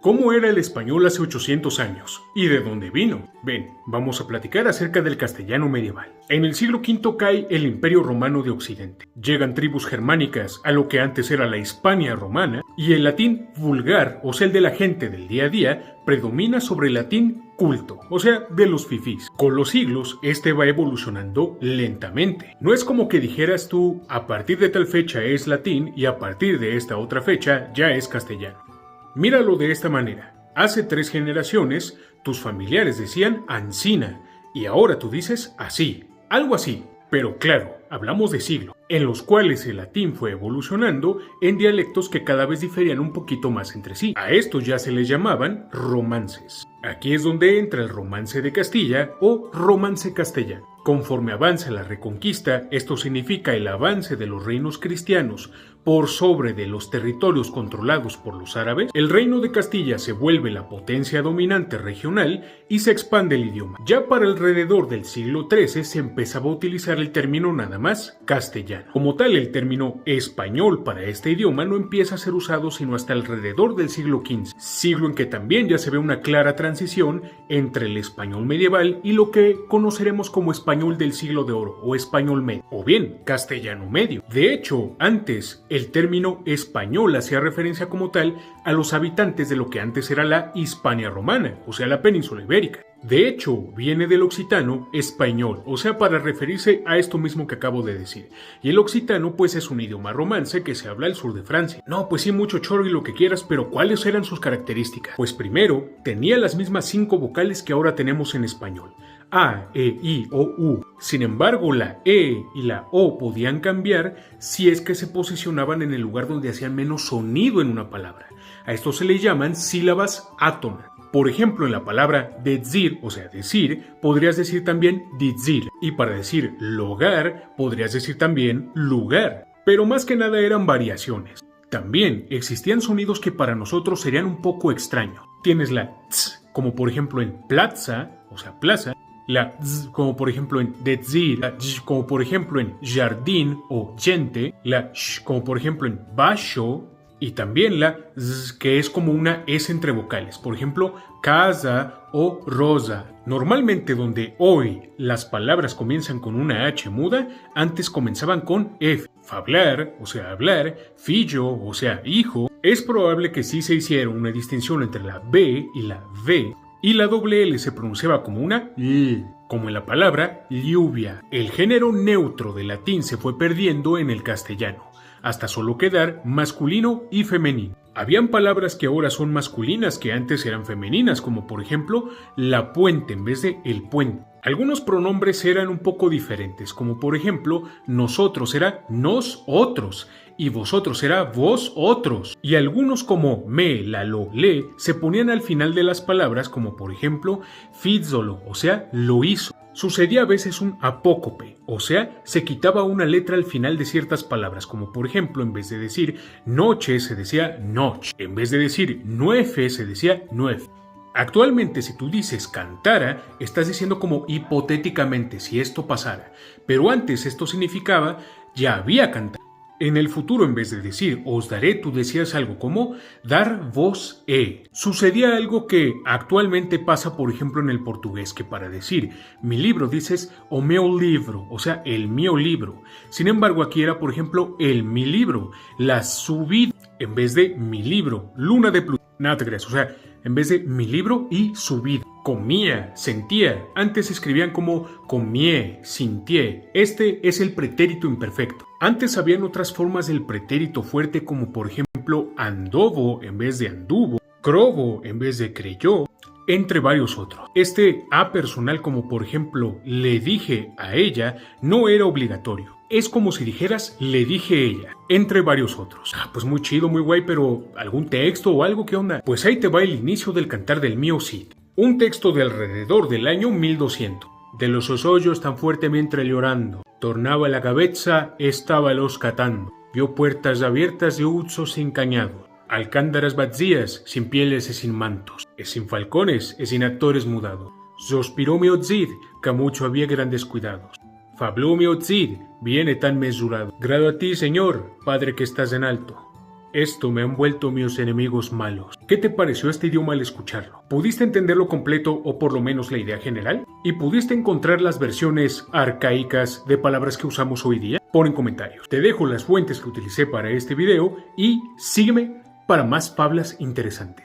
¿Cómo era el español hace 800 años? ¿Y de dónde vino? Ven, vamos a platicar acerca del castellano medieval. En el siglo V cae el Imperio Romano de Occidente. Llegan tribus germánicas a lo que antes era la Hispania romana, y el latín vulgar, o sea el de la gente del día a día, predomina sobre el latín culto, o sea, de los fifís. Con los siglos, este va evolucionando lentamente. No es como que dijeras tú, a partir de tal fecha es latín y a partir de esta otra fecha ya es castellano. Míralo de esta manera. Hace 3 generaciones, tus familiares decían ansina y ahora tú dices así, algo así. Pero claro, hablamos de siglos, en los cuales el latín fue evolucionando en dialectos que cada vez diferían un poquito más entre sí. A estos ya se les llamaban romances. Aquí es donde entra el romance de Castilla o romance castellano. Conforme avanza la Reconquista, esto significa el avance de los reinos cristianos por sobre de los territorios controlados por los árabes, el reino de Castilla se vuelve la potencia dominante regional y se expande el idioma. Ya para alrededor del siglo XIII se empezaba a utilizar el término nada más castellano. Como tal, el término español para este idioma no empieza a ser usado sino hasta alrededor del siglo XV, siglo en que también ya se ve una clara transición entre el español medieval y lo que conoceremos como español del siglo de oro o español medio, o bien castellano medio. De hecho, antes el término español hacía referencia como tal a los habitantes de lo que antes era la Hispania romana, o sea la península ibérica. De hecho, viene del occitano español, o sea para referirse a esto mismo que acabo de decir. Y el occitano pues es un idioma romance que se habla al sur de Francia. No, pues sí, mucho choro y lo que quieras, pero ¿cuáles eran sus características? Pues primero, tenía las mismas 5 vocales que ahora tenemos en español. A, E, I, O, U. Sin embargo, la E y la O podían cambiar si es que se posicionaban en el lugar donde hacían menos sonido en una palabra. A esto se le llaman sílabas átonas. Por ejemplo, en la palabra decir, o sea, decir, podrías decir también dizir. Y para decir logar, podrías decir también lugar. Pero más que nada eran variaciones. También existían sonidos que para nosotros serían un poco extraños. Tienes la ts, como por ejemplo en plaza, o sea, plaza. La z, como por ejemplo en decir, la j, como por ejemplo en jardín o gente, la sh, como por ejemplo en basho, y también la z, que es como una S entre vocales, por ejemplo, casa o rosa. Normalmente donde hoy las palabras comienzan con una H muda, antes comenzaban con F. Fablar, o sea hablar, fillo, o sea hijo. Es probable que sí se hiciera una distinción entre la B y la V, y la doble L se pronunciaba como una L, como en la palabra lluvia. El género neutro del latín se fue perdiendo en el castellano, hasta solo quedar masculino y femenino. Habían palabras que ahora son masculinas que antes eran femeninas, como por ejemplo la puente en vez de el puente. Algunos pronombres eran un poco diferentes, como por ejemplo nosotros era nos otros y vosotros era vos otros. Y algunos como me, la, lo, le se ponían al final de las palabras, como por ejemplo fizzolo, o sea lo hizo. Sucedía a veces un apócope, o sea, se quitaba una letra al final de ciertas palabras, como por ejemplo, en vez de decir noche se decía noche, en vez de decir nuefe se decía nuef. Actualmente, si tú dices cantara, estás diciendo como hipotéticamente si esto pasara, pero antes esto significaba ya había cantado. En el futuro, en vez de decir os daré, tú decías algo como dar vos Sucedía algo que actualmente pasa, por ejemplo, en el portugués, que para decir mi libro dices o meu livro, o sea, el mío libro. Sin embargo, aquí era, por ejemplo, el mi libro, la subida, en vez de mi libro, luna de Plutón. Nada te creas, o sea, en vez de mi libro y su vida. Comía, sentía. Antes escribían como comie, sintié. Este es el pretérito imperfecto. Antes habían otras formas del pretérito fuerte como por ejemplo andovo en vez de anduvo, crobo en vez de creyó, entre varios otros. Este a personal como por ejemplo le dije a ella no era obligatorio. Es como si dijeras le dije ella, entre varios otros. Pues muy chido, muy guay, pero ¿algún texto o algo? ¿Qué onda? Pues ahí te va el inicio del cantar del mío Cid. Un texto de alrededor del año 1200. De los osollos tan fuertemente llorando, tornaba la cabeza, estaba los catando. Vio puertas abiertas de usos encañados, alcándaras vacías, sin pieles y sin mantos, y sin falcones y sin actores mudados. Sospiró mi Cid, que mucho había grandes cuidados. Fabló mi Cid, viene tan mesurado. Grado a ti, señor, padre que estás en alto. Esto me han vuelto mis enemigos malos. ¿Qué te pareció este idioma al escucharlo? ¿Pudiste entenderlo completo o por lo menos la idea general? ¿Y pudiste encontrar las versiones arcaicas de palabras que usamos hoy día? Pon en comentarios. Te dejo las fuentes que utilicé para este video y sígueme para más fablas interesantes.